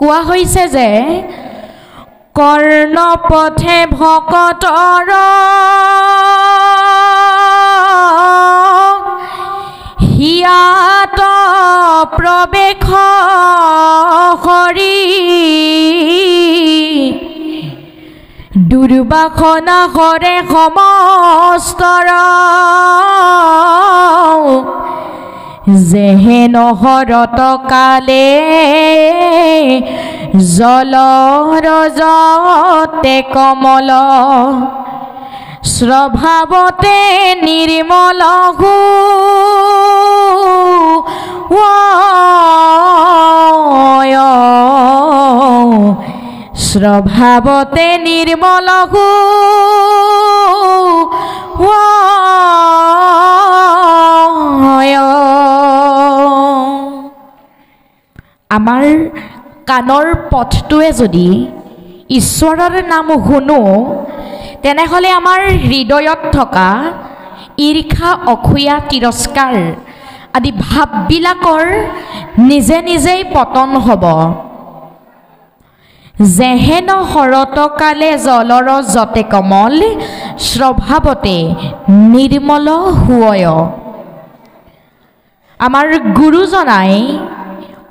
কোৱা হৈছে যে কৰ্ণপথে ভকতৰ হিয়াত প্ৰবেশ কৰি দুৰ্বাসনা কৰে সমস্তৰ যেহেন হৰত কালে জলৰজতে কমল স্বভাৱতে নিৰ্মল স্বভাৱতে নিৰ্মল আমাৰ কাণৰ পথটোৱে যদি ঈশ্বৰৰ নাম শুনো তেনেহলে আমাৰ হৃদয়ত থকা ঈৰ্ষা অসূয়া তিৰস্কাৰ আদি ভাৱবিলাকৰ নিজে নিজেই পতন হ'ব যেহেন হৰতকালে জলৰ যতে কমল স্বভাৱতে নিৰ্মল হুয় আমাৰ গুৰুজনাই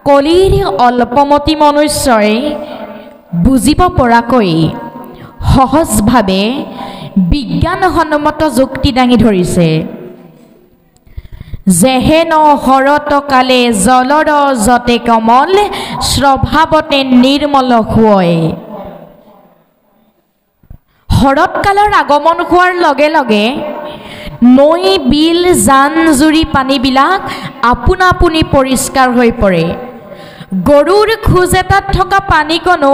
কলিৰ অল্পমতি মনুষ্যই বুজিব পৰাকৈ সহজভাৱে বিজ্ঞানসন্মত যুক্তি দাঙি ধৰিছে যেহেন হৰতকালে জলৰ যতে কমল স্বভাৱতে নিৰ্মল হুয় শৰৎকালৰ আগমন হোৱাৰ লগে লগে নৈ বিল জান জুৰি পানীবিলাক আপোনা আপুনি পৰিষ্কাৰ হৈ পৰে গৰুৰ খোজ এটাত থকা পানীকণো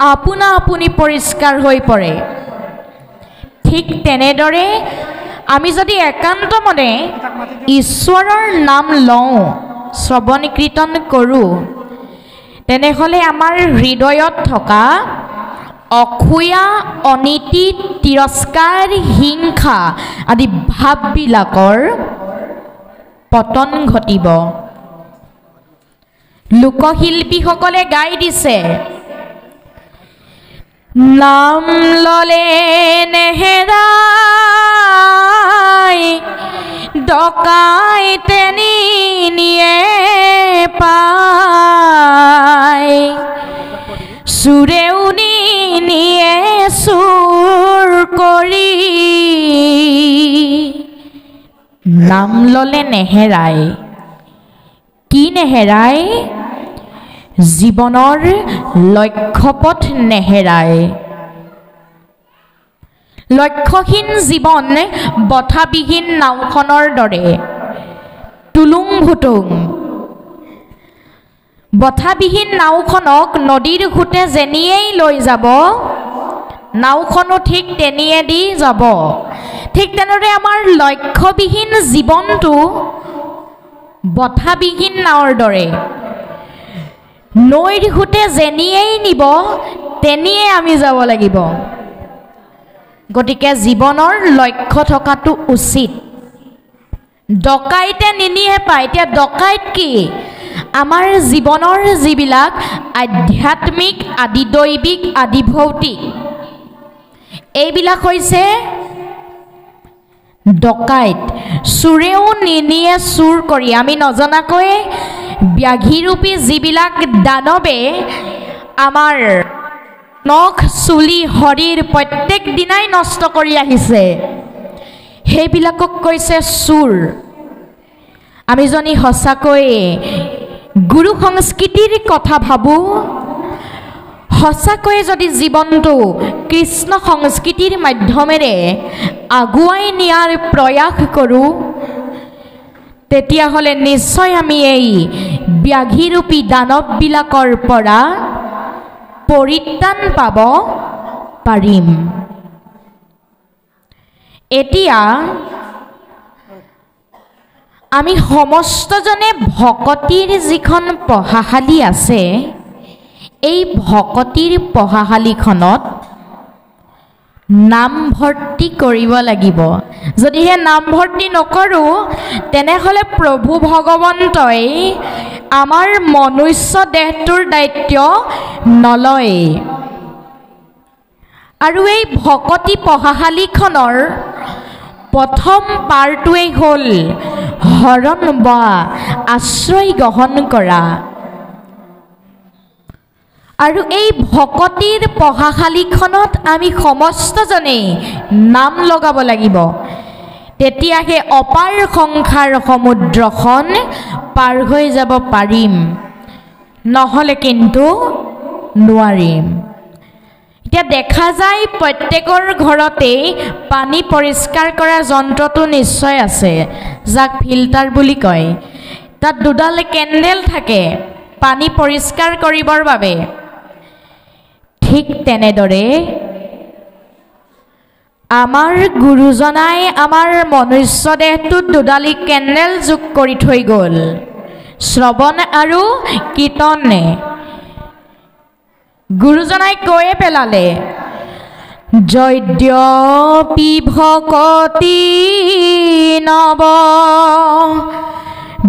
আপোনা আপুনি পৰিষ্কাৰ হৈ পৰে ঠিক তেনেদৰে আমি যদি একান্ত মনে ঈশ্বৰৰ নাম লওঁ শ্ৰৱণ কীৰ্তন কৰোঁ তেনেহলে আমাৰ হৃদয়ত থকা অসূয়া অনীতি তিৰস্কাৰ হিংসা আদি ভাৱবিলাকৰ পতন ঘটিব লোকশিল্পীসকলে গাই দিছে নাম ললে নেহেৰাই ডকাইতে নিয়ে পায় চোৰেও নিয়ে চোৰ কৰি নাম ললে নেহেৰাই কি নেহেৰাই জীৱনৰ লক্ষ্যপথ নেহেৰাই লক্ষ্যহীন জীৱন বঠাবিহীন নাওখনৰ দৰে টুলুং ভুটুং বঠাবিহীন নাওখনক নদীৰ ঘুটে যেনিয়েই লৈ যাব নাওখনো ঠিক তেনিয়ে দি যাব ঠিক তেনেদৰে আমাৰ লক্ষ্যবিহীন জীৱনটো বঠাবিহীন নাৱৰ দৰে নৈৰ ঘুটে যেনিয়েই নিব তেনিয়ে আমি যাব লাগিব গতিকে জীৱনৰ লক্ষ্য থকাটো উচিত ডকাইতে নিনিয়ে পায় এতিয়া ডকাইত কি আমাৰ জীৱনৰ যিবিলাক আধ্যাত্মিক আদি দৈবিক আদি ভৌতিক এইবিলাক হৈছে ডকাইত চোৰেও নিনিয়ে চুৰ কৰি আমি নজনাকৈ ব্যাঘিৰূপী যিবিলাক দানৱে আমাৰ নখ চুলি শৰীৰ প্ৰত্যেক দিনাই নষ্ট কৰি আহিছে সেইবিলাকক কৈছে চুৰ আমি যদি সঁচাকৈ গুৰু সংস্কৃতিৰ কথা ভাবোঁ সঁচাকৈ যদি জীৱনটো কৃষ্ণ সংস্কৃতিৰ মাধ্যমেৰে আগুৱাই নিয়াৰ প্ৰয়াস কৰোঁ তেতিয়াহ'লে নিশ্চয় আমি এই ব্যাঘিৰূপী দানৱবিলাকৰ পৰা পৰিত্ৰাণ পাব পাৰিম এতিয়া আমি সমস্তজনে ভকতিৰ যিখন পঢ়াশালী আছে এই ভকতিৰ পঢ়াশালীখনত নামভৰ্তি কৰিব লাগিব যদিহে নামভৰ্তি নকৰোঁ তেনেহ'লে প্ৰভু ভগৱন্তই আমাৰ মনুষ্য দেহটোৰ দায়িত্ব নলয়। আৰু এই ভকতি পঢ়াশালীখনৰ প্ৰথম পাৰ্টটোৱেই হ'ল শৰণ বা আশ্ৰয় গ্ৰহণ কৰা। আৰু এই ভকতিৰ পঢ়াশালীখনত আমি সমস্তজনেই নাম লগাব লাগিব, তেতিয়াহে অপাৰ সংসাৰ সমুদ্ৰখন পাৰ হৈ যাব পাৰিম, নহ'লে কিন্তু নোৱাৰিম। এতিয়া দেখা যায় প্ৰত্যেকৰ ঘৰতেই পানী পৰিষ্কাৰ কৰা যন্ত্ৰটো নিশ্চয় আছে, যাক ফিল্টাৰ বুলি কয়। তাত দুডাল কেণ্ডেল থাকে পানী পৰিষ্কাৰ কৰিবৰ বাবে। ঠিক তেনেদৰে আমাৰ গুৰুজনাই আমাৰ মনুষ্য দেহটোত দুডালি কেণ্ডেল যোগ কৰি থৈ গ'ল, শ্ৰৱণ আৰু কীৰ্তনে। গুৰুজনাই কৈয়ে পেলালে, যদ্যপি ভকতি নৱ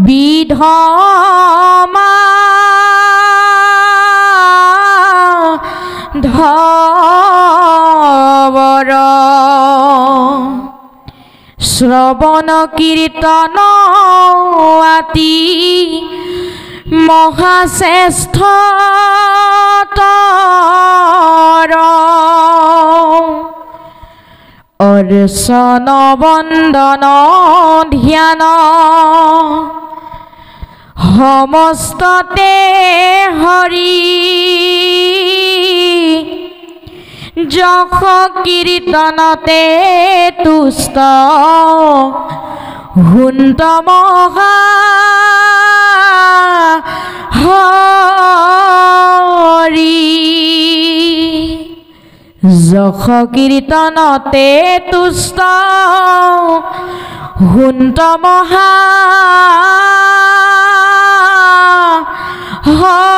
বিধমা ধৱৰ শ্ৰৱণ কীৰ্তন আতি মহাশ্ৰেষ্ঠ অৰ্চন বন্দন ধ্যান সমস্ততে হৰি যশ কীৰ্তনতে তুষ্ট হুন্ত মহা হৰি যশ কীৰ্তনতে তুষ্ট হুন্ত মহা হৰি।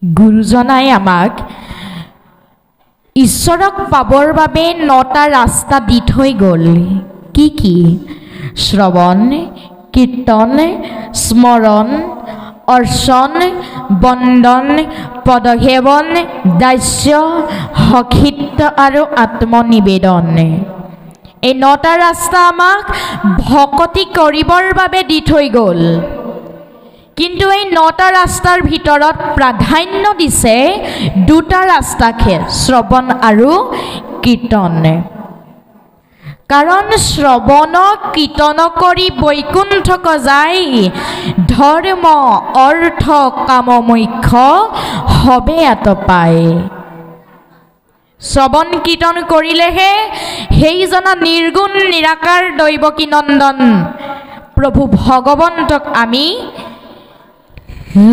গুৰুজনাই আমাক ঈশ্বৰক পাবৰ বাবে 9টা ৰাস্তা দি থৈ গ'ল। কি কি? শ্ৰৱণ, কীৰ্তন, স্মৰণ, অৰ্চন, বন্দন, পদসেৱন, দাস্য, সখিত্ব আৰু আত্মনিবেদন। এই 9টা ৰাস্তা আমাক ভকতি কৰিবৰ বাবে দি থৈ গ'ল। কিন্তু এই 9টা ৰাস্তাৰ ভিতৰত প্ৰাধান্য দিছে 2টা ৰাস্তাকে, শ্ৰৱণ আৰু কীৰ্তন। কাৰণ শ্ৰৱণ কীৰ্তন কৰি বৈকুণ্ঠক যাই ধৰ্ম অৰ্থ কাম মোক্ষ হবে আতপায়। শ্ৰৱণ কীৰ্তন কৰিলেহে সেইজনা নিৰ্গুণ নিৰাকাৰ দৈৱকী নন্দন প্ৰভু ভগৱন্তক আমি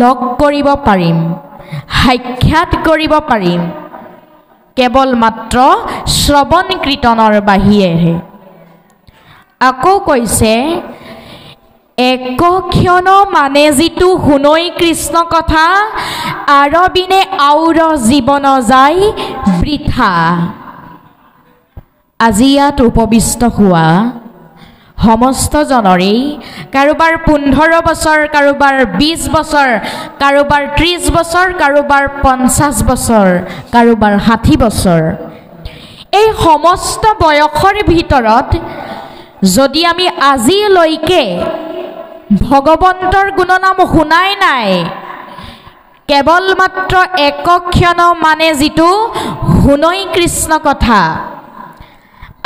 লগ কৰিব পাৰিম, সাক্ষাৎ কৰিব পাৰিম, কেৱল মাত্ৰ শ্ৰৱণ কীৰ্তনৰ বাহিৰেহে। আকৌ কৈছে, একক্ষণ মানে যিটো শুনৈ কৃষ্ণ কথা আৰবিনে আউৰ জীৱন যায় বৃথা। আজি ইয়াত উপবিষ্ট হোৱা সমস্তজনৰেই কাৰোবাৰ 15 বছৰ, কাৰোবাৰ 20 বছৰ, কাৰোবাৰ 30 বছৰ, কাৰোবাৰ 50 বছৰ, কাৰোবাৰ 60 বছৰ। এই সমস্ত বয়সৰ ভিতৰত যদি আমি আজিলৈকে ভগৱন্তৰ গুণনাম শুনাই নাই, কেৱল মাত্ৰ একক্ষণ মানে যিটো শুনৈ কৃষ্ণ কথা,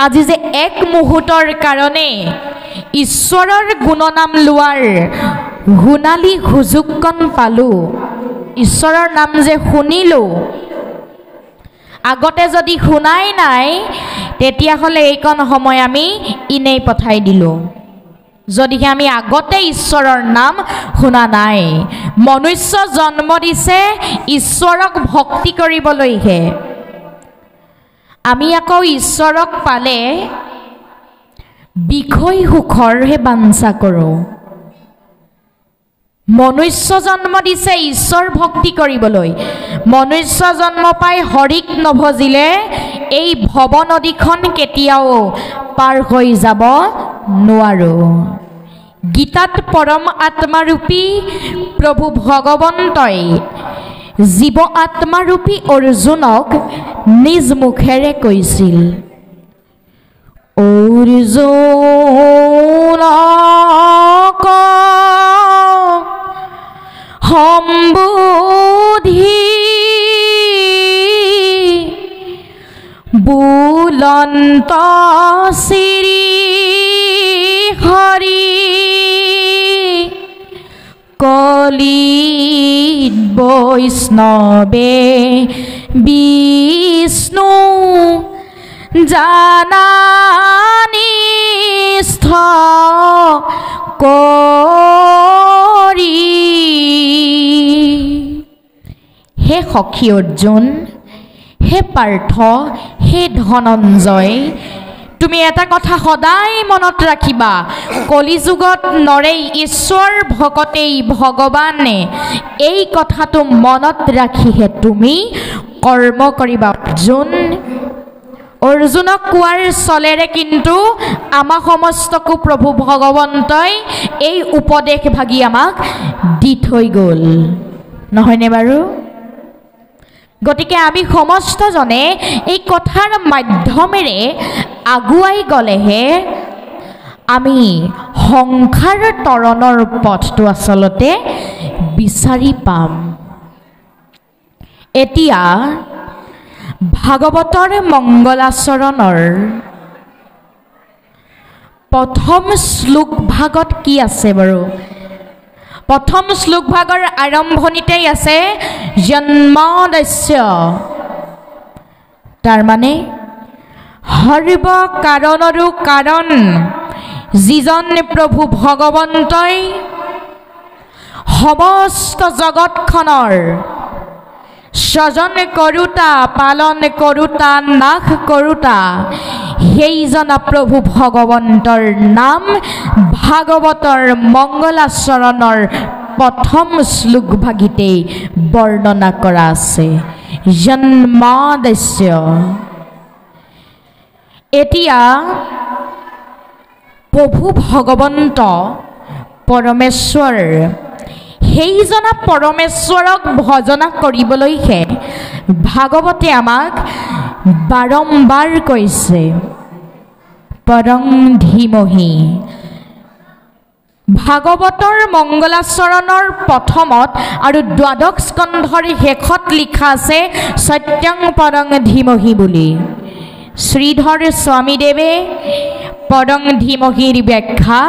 আজি যে এক মুহূৰ্তৰ কাৰণে ঈশ্বৰৰ গুণনাম লোৱাৰ শুনালি সুযোগকণ পালোঁ, ঈশ্বৰৰ নাম যে শুনিলোঁ, আগতে যদি শুনাই নাই তেতিয়াহ'লে এইকণ সময় আমি এনেই পঠাই দিলোঁ। যদিহে আমি আগতে ঈশ্বৰৰ নাম শুনা নাই, মনুষ্য জন্ম দিছে ঈশ্বৰক ভক্তি কৰিবলৈহে। আমি আকৌ ঈশ্বৰক পালে বিষয় সুখৰহে বাঞ্ছা কৰোঁ। মনুষ্য জন্ম দিছে ঈশ্বৰ ভক্তি কৰিবলৈ, মনুষ্য জন্ম পাই হৰিক নভজিলে এই ভৱ নদীখন কেতিয়াও পাৰ হৈ যাব নোৱাৰো। গীতাত পৰম আত্মাৰূপী প্ৰভু ভগৱন্তই জীৱ আত্মাৰূপী অৰ্জুনক নিজ মুখেৰে কৈছিল, অৰ্জুনক সম্বোধি বুলন্ত শ্ৰী হৰি কলিত বৈষ্ণৱে বিষ্ণু জানানিষ্ঠ কৰি। হে সখী অৰ্জুন, হে পাৰ্থ, হে ধনঞ্জয়, তুমি এটা কথা সদায় মনত ৰাখিবা, কলিযুগত নৰেই ঈশ্বৰ ভকতেই ভগৱানে। এই কথাটো মনত ৰাখিহে তুমি কৰ্ম কৰিবা অৰ্জুন। অৰ্জুনক কোৱাৰ চলেৰে কিন্তু আমাক সমস্তকো প্ৰভু ভগৱন্তই এই উপদেশ ভাগি আমাক দি থৈ গ'ল, নহয়নে বাৰু? গতিকে আমি সমস্তজনে এই কথাৰ মাধ্যমেৰে আগুৱাই গ'লেহে আমি সংসাৰ তৰণৰ পথটো আচলতে বিচাৰি পাম। এতিয়া ভাগৱতৰ মংগলাচৰণৰ প্ৰথম শ্লোক ভাগত কি আছে বাৰু? প্ৰথম শ্লোক ভাগৰ আৰম্ভণিতেই আছে জন্মাদস্য, তাৰমানে সৰ্ব কাৰণৰো কাৰণ যিজন প্ৰভু ভগৱন্তই সমস্ত জগতখনৰ স্বজন কৰোতা, পালন কৰোতা, নাশ কৰোতা, সেইজন প্ৰভু ভগৱন্তৰ নাম ভাগৱতৰ মংগলাচৰণৰ প্ৰথম শ্লোক ভাগিতেই বৰ্ণনা কৰা আছে, জন্মাদস্য। এতিয়া প্ৰভু ভগৱন্ত পৰমেশ্বৰ, সেইজনা পৰমেশ্বৰক ভজনা কৰিবলৈহে ভাগৱতে আমাক বাৰম্বাৰ কৈছে, পৰং ধীমহি। ভাগৱতৰ মংগলাচৰণৰ প্ৰথমত আৰু দ্বাদশ স্কন্ধৰ শেষত লিখা আছে সত্যং পৰং ধীমহি বুলি। শ্ৰীধৰ স্বামীদেৱে পৰং ধীমহিৰ ব্যাখ্যা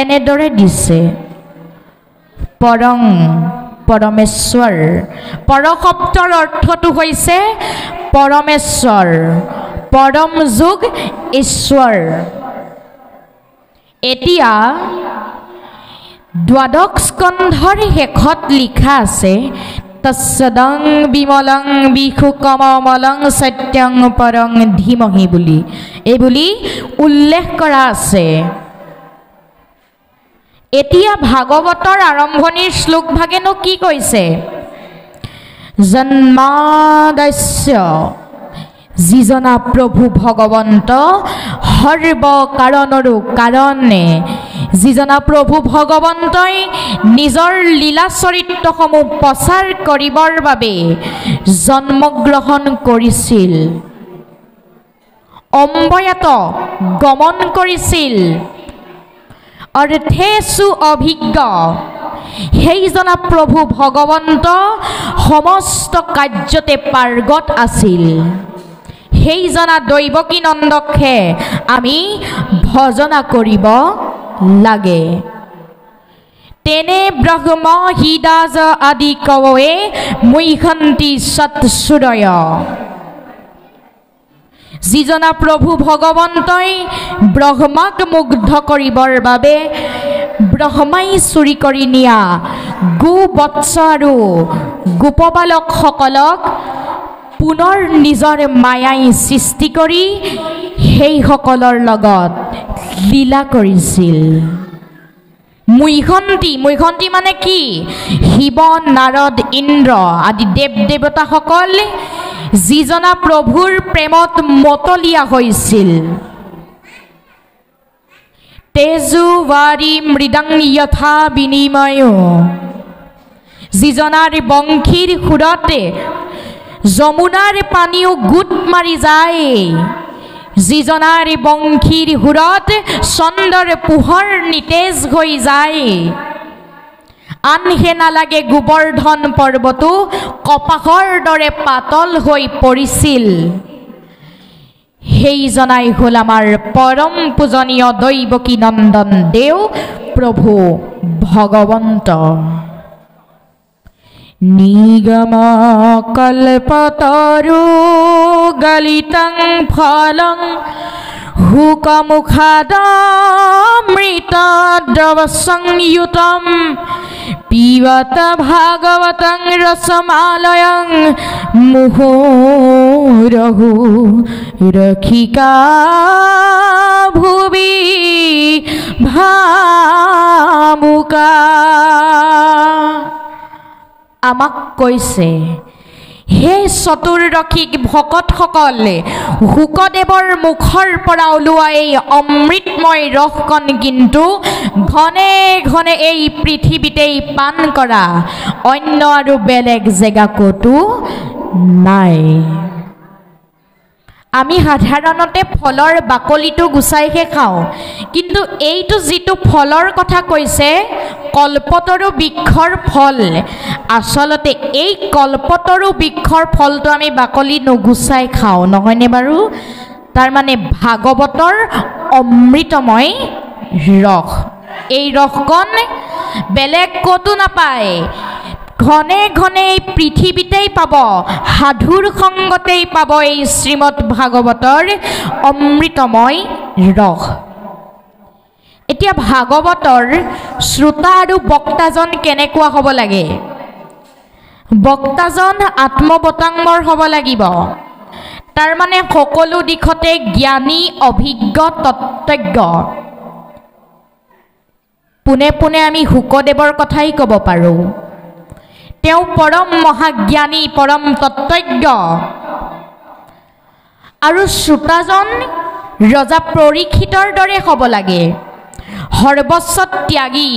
এনেদৰে দিছে, পৰং পৰমেশ্বৰ, পৰ শব্দৰ অৰ্থটো হৈছে পৰমেশ্বৰ, পৰম যোগ ঈশ্বৰ। এতিয়া দ্বাদশ স্কন্ধৰ শেষত লিখা আছে তৎসদং বিমলং বিশু কমলং সত্যং পৰং ধীমহি বুলি, এই বুলি উল্লেখ কৰা আছে। এতিয়া ভাগৱতৰ আৰম্ভণিৰ শ্লোক ভাগেনো কি কৈছে? জন্মাদস্য, যিজনা প্ৰভু ভগৱন্ত সৰ্ব কাৰণৰো কাৰণে, যিজনা প্ৰভু ভগৱন্তই নিজৰ লীলা চৰিত্ৰসমূহ প্ৰচাৰ কৰিবৰ বাবে জন্মগ্ৰহণ কৰিছিল, অম্বয়াত গমন কৰিছিল, অৰ্থেষু অভিজ্ঞ, সেইজনা প্ৰভু ভগৱন্ত সমস্ত কাৰ্যতে পাৰ্গত আছিল, সেইজনা দৈৱকী নন্দকহে আমি ভজনা কৰিব লাগে। তেনে ব্ৰহ্ম হৃদাজ আদি কৱে মুখ্যন্তি সৎসুৰয়, যিজনা প্ৰভু ভগৱন্তই ব্ৰহ্মাক মুগ্ধ কৰিবৰ বাবে ব্ৰহ্মাই চুৰি কৰি নিয়া গোবৎস আৰু গোপবালকসকলক পুনৰ নিজৰ মায়াই সৃষ্টি কৰি সেইসকলৰ লগত লীলা কৰিছিল। মুখ্যন্তি, মুখ্যন্তি মানে কি? শিৱ, নাৰদ, ইন্দ্ৰ আদি দেৱ দেৱতাসকল যিজনা প্ৰভুৰ প্ৰেমত মতলীয়া হৈছিল, তেজুৱাৰী মৃদাং যথা বিনিময় যিজনাৰ বংশীৰ সুৰতে যমুনাৰ পানীও গোট মাৰি যায় যিজনাৰ বংশীৰ সুৰত চন্দ্ৰৰ পোহৰ নিতেজ হৈ যায় আনহে নালাগে গোবৰ্ধন পৰ্বতো কপাহৰ দৰে পাতল হৈ পৰিছিল সেইজনাই হ'ল আমাৰ পৰম পূজনীয় দৈৱকী নন্দন দেৱ প্ৰভু ভগৱন্ত নিগম কল্পতৰু গলিতং ফলং হুকমুখাদমৃত দ্ৰৱ সংযুতম পিবত ভাগৱতং ৰসমালয়ং মুহুৰহু ৰক্ষিকা ভুবি ভামুকা আমাক কৈছে হে চতুৰ্দশী ভকতসকলে শুকদেৱৰ মুখৰ পৰা ওলোৱা এই অমৃতময় ৰসকণ কিন্তু ঘনে ঘনে এই পৃথিৱীতেই পান কৰা অন্য আৰু বেলেগ জেগা ক'তো নাই আমি সাধাৰণতে ফলৰ বাকলিটো গুচাইহে খাওঁ কিন্তু এইটো যিটো ফলৰ কথা কৈছে কল্পতৰু বৃক্ষৰ ফল আচলতে এই কল্পতৰু বৃক্ষৰ ফলটো আমি বাকলি নুগুচাই খাওঁ নহয়নে বাৰু তাৰ মানে ভাগৱতৰ অমৃতময় ৰস এই ৰসকণ বেলেগ ক'তো নাপায় ঘনে ঘনে পৃথিৱীতেই পাব সাধুৰ সংগতেই পাব এই শ্ৰীমদ ভাগৱতৰ অমৃতময় ৰস এতিয়া ভাগৱতৰ শ্ৰোতা আৰু বক্তাজন কেনেকুৱা হ'ব লাগে বক্তাজন আত্মবতাংবৰ হ'ব লাগিব তাৰ মানে সকলো দিশতে জ্ঞানী অভিজ্ঞ তত্ত্বজ্ঞ পোনে পোনে আমি শুকদেৱৰ কথাই ক'ব পাৰোঁ তেওঁ পৰম মহাজ্ঞানী পৰম তত্ত্বজ্ঞ আৰু শ্ৰোতাজন ৰজা পৰীক্ষিতৰ দৰে হ'ব লাগে সৰ্বস্ব ত্যাগী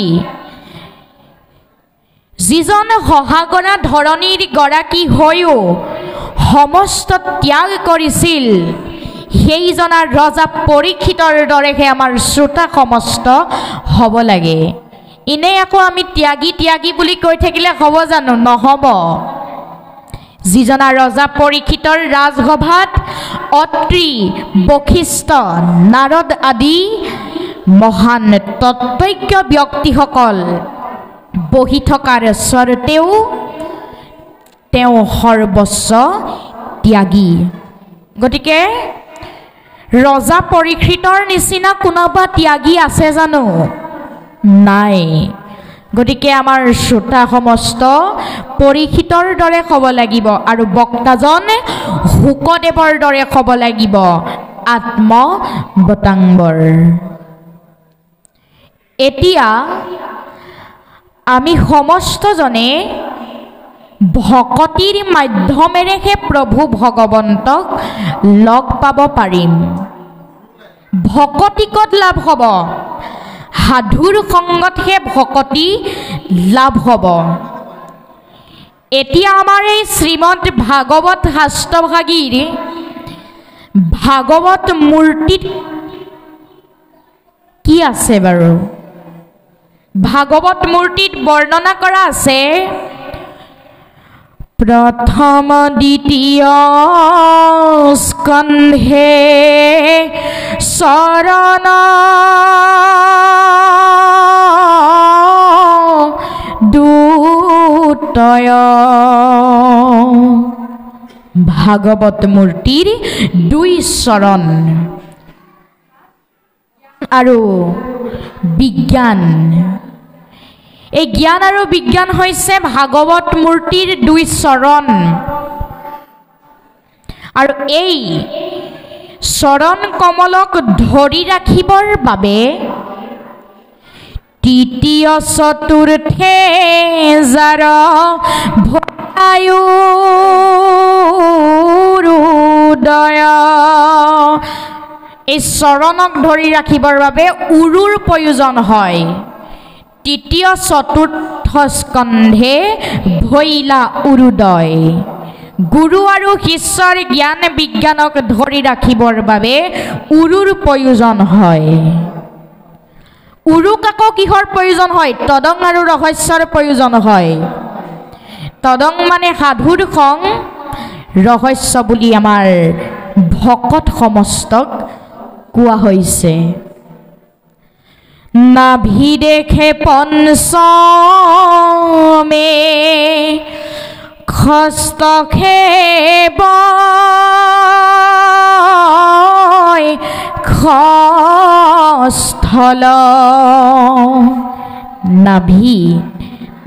যিজন সহাগৰা ধৰণীৰ গৰাকী হৈও সমস্ত ত্যাগ কৰিছিল সেইজনা ৰজা পৰীক্ষিতৰ দৰেহে আমাৰ শ্ৰোতা সমস্ত হ'ব লাগে ইনে আকৌ আমি ত্যাগী ত্যাগী বুলি কৈ থাকিলে হ'ব জানো নহ'ব যিজনা ৰজা পৰীক্ষিতৰ ৰাজসভাত অত্ৰি বশিষ্ঠ নাৰদ আদি মহান তত্ত্বজ্ঞ ব্যক্তিসকল বহি থকাৰ স্বৰতেও তেওঁ সৰ্বস্ব ত্যাগী গতিকে ৰজা পৰীক্ষিতৰ নিচিনা কোনোবা ত্যাগী আছে জানো নাই গতিকে আমাৰ শ্ৰোতা সমস্ত পৰীক্ষিতৰ দৰে হ'ব লাগিব আৰু বক্তাজন শুকদেৱৰ দৰে হ'ব লাগিব আত্মবতাংবৰ এতিয়া আমি সমস্তজনে ভকতিৰ মাধ্যমেৰেহে প্ৰভু ভগৱন্তক লগ পাব পাৰিম ভকতি ক'ত লাভ হ'ব সাধুৰ সংগতহে ভকতি লাভ হ'ব এতিয়া আমাৰ এই শ্ৰীমদ ভাগৱত শাস্ত্ৰভাগীৰ ভাগৱত মূৰ্তিত কি আছে বাৰু ভাগৱত মূৰ্তিত বৰ্ণনা কৰা আছে প্ৰথম দ্বিতীয় স্কন্ধে শৰণ দুতয় ভাগৱত মূৰ্তিৰ দুই চৰণ আৰু বিজ্ঞান এই জ্ঞান আৰু বিজ্ঞান হৈছে ভাগৱত মূৰ্তিৰ দুই চৰণ আৰু এই চৰণ কমলক ধৰি ৰাখিবৰ বাবে তৃতীয় চতুৰ্থে যাৰ ভয়ায়ুৰুদয় এই চৰণক ধৰি ৰাখিবৰ বাবে উৰুৰ প্ৰয়োজন হয়। তৃতীয় চতুৰ্থ স্কন্ধে ভৈলা উৰুদয়। গুৰু আৰু শিষ্যৰ জ্ঞান বিজ্ঞানক ধৰি ৰাখিবৰ বাবে উৰুৰ প্ৰয়োজন হয়। উৰুক আকৌ কিহৰ প্ৰয়োজন হয়? তদং আৰু ৰহস্যৰ প্ৰয়োজন হয়। তদং মানে সাধুৰ সং, ৰহস্য বুলি আমাৰ ভকত সমস্তক কোৱা হৈছে। নাভি দেখে পঞ্চমে হস্তক্ষেপ খস্থল। নাভি,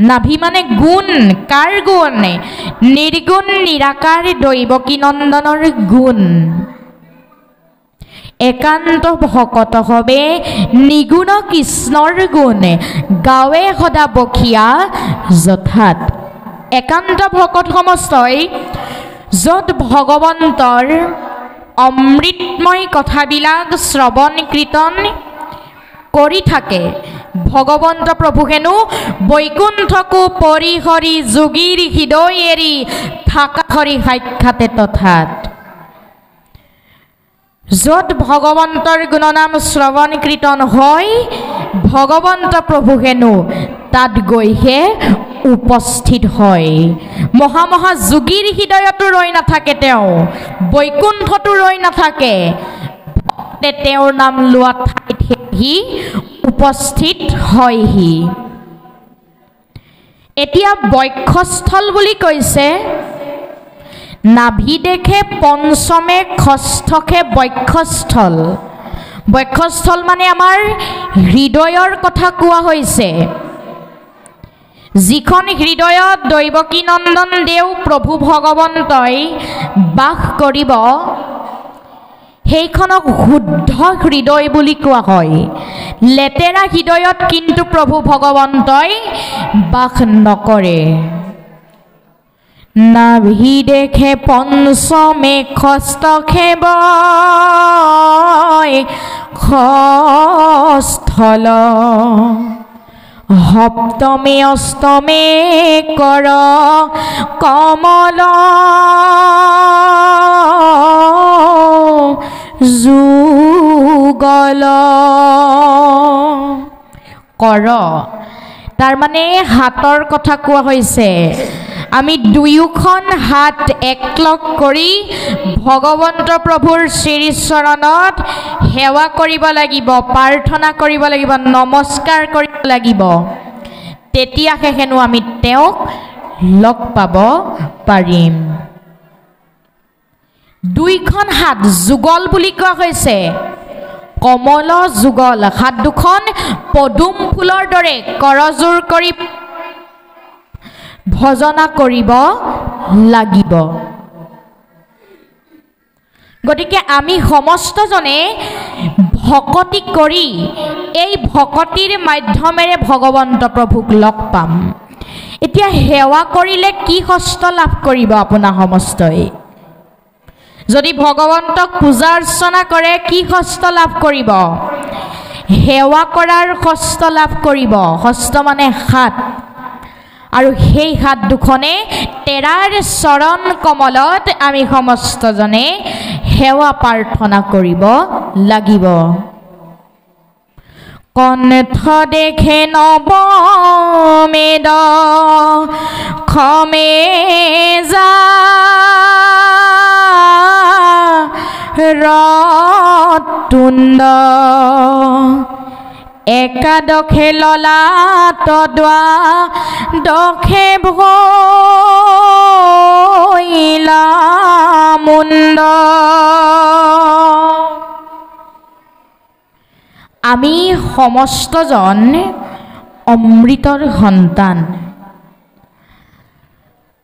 নাভি মানে গুণ। কাৰ গুণ? নিৰ্গুণ নিৰাকাৰ দৈৱকী নন্দনৰ গুণ। একান্ত ভকত হবে নিগুণ কৃষ্ণৰ গুণ, গাৱে সদা বখীয়া যথাত। একান্ত ভকত সমস্তই য'ত ভগৱন্তৰ অমৃতময় কথাবিলাক শ্ৰৱণ কীৰ্তন কৰি থাকে, ভগৱন্ত প্ৰভু হেনো বৈকুণ্ঠকো পৰিহৰি যোগীৰ হৃদয় এৰি থাকা হৰি সাক্ষাতে তথাত। য'ত ভগৱন্তৰ গুণনাম শ্ৰৱণ কীৰ্তন হয়, ভগৱন্ত প্ৰভু হেনো তাত গৈহে উপস্থিত হয়। মহা মহা যোগীৰ হৃদয়তো ৰৈ নাথাকে, তেওঁ বৈকুণ্ঠতো ৰৈ নাথাকে, তেওঁৰ নাম লোৱা ঠাইত সি উপস্থিত হয়হি। এতিয়া বক্ষস্থল বুলি কৈছে। নাভি দেখে পঞ্চমে খস্থকে বক্ষস্থল। বক্ষস্থল মানে আমাৰ হৃদয়ৰ কথা কোৱা হৈছে। যিখন হৃদয়ত দৈৱকী নন্দন দেৱ প্ৰভু ভগৱন্তই বাস কৰিব, সেইখনক শুদ্ধ হৃদয় বুলি কোৱা হয়। লেতেৰা হৃদয়ত কিন্তু প্ৰভু ভগৱন্তই বাস নকৰে। নাভি দেখে পঞ্চমে হস্তক্ষেপ খস্থল। সপ্তমে অষ্টমে কৰ কমল যুগল। কৰ তাৰ মানে হাতৰ কথা কোৱা হৈছে। আমি দুয়োখন হাত একলগ কৰি ভগৱন্ত প্ৰভুৰ শ্ৰীচৰণত সেৱা কৰিব লাগিব, প্ৰাৰ্থনা কৰিব লাগিব, নমস্কাৰ কৰিব লাগিব। তেতিয়াহে হেনো আমি তেওঁক লগ পাব পাৰিম। দুইখন হাত যুগল বুলি কোৱা হৈছে। কমল যুগল, হাত দুখন পদুম ফুলৰ দৰে কৰজোৰ কৰি ভজনা কৰিব লাগিব। গতিকে আমি সমস্তজনে ভকতি কৰি এই ভকতিৰ মাধ্যমেৰে ভগৱন্ত প্ৰভুক লগ পাম। এতিয়া সেৱা কৰিলে কি হস্ত লাভ কৰিব আপোনাৰ সমস্তই? যদি ভগৱন্তক পূজা অৰ্চনা কৰে কি হস্ত লাভ কৰিব? সেৱা কৰাৰ হস্ত লাভ কৰিব। হস্ত মানে হাত, আৰু সেই হাত দুখনে তেৰাৰ চৰণ কমলত আমি সমস্তজনে সেৱা প্ৰাৰ্থনা কৰিব লাগিব। কণ্ঠ দেখে নৱমেদ খমে যা ৰতুণ্ড। একাদশে ললাট দ্বা দশে ভৈলা মুণ্ড। আমি সমস্তজন অমৃতৰ সন্তান।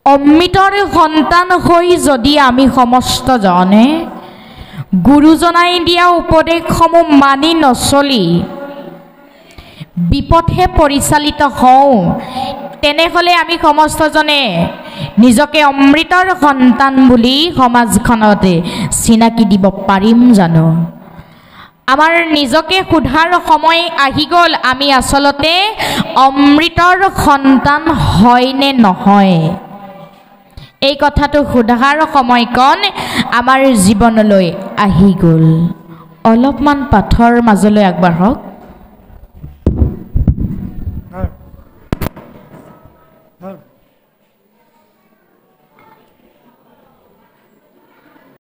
অমৃতৰ সন্তান হৈ যদি আমি সমস্তজনে গুৰুজনাই দিয়া উপদেশসমূহ মানি নচলি বিপথে পৰিচালিত হওঁ, তেনেহ'লে আমি সমস্তজনে নিজকে অমৃতৰ সন্তান বুলি সমাজখনতে চিনাকি দিব পাৰিম জানো? আমাৰ নিজকে সোধাৰ সময় আহি গ'ল আমি আচলতে অমৃতৰ সন্তান হয় নে নহয় এই কথাটো সোধাৰ সময়কণ আমাৰ জীৱনলৈ আহি গ'ল অলপমান পাথৰ মাজলৈ আগবাঢ়ক Huh?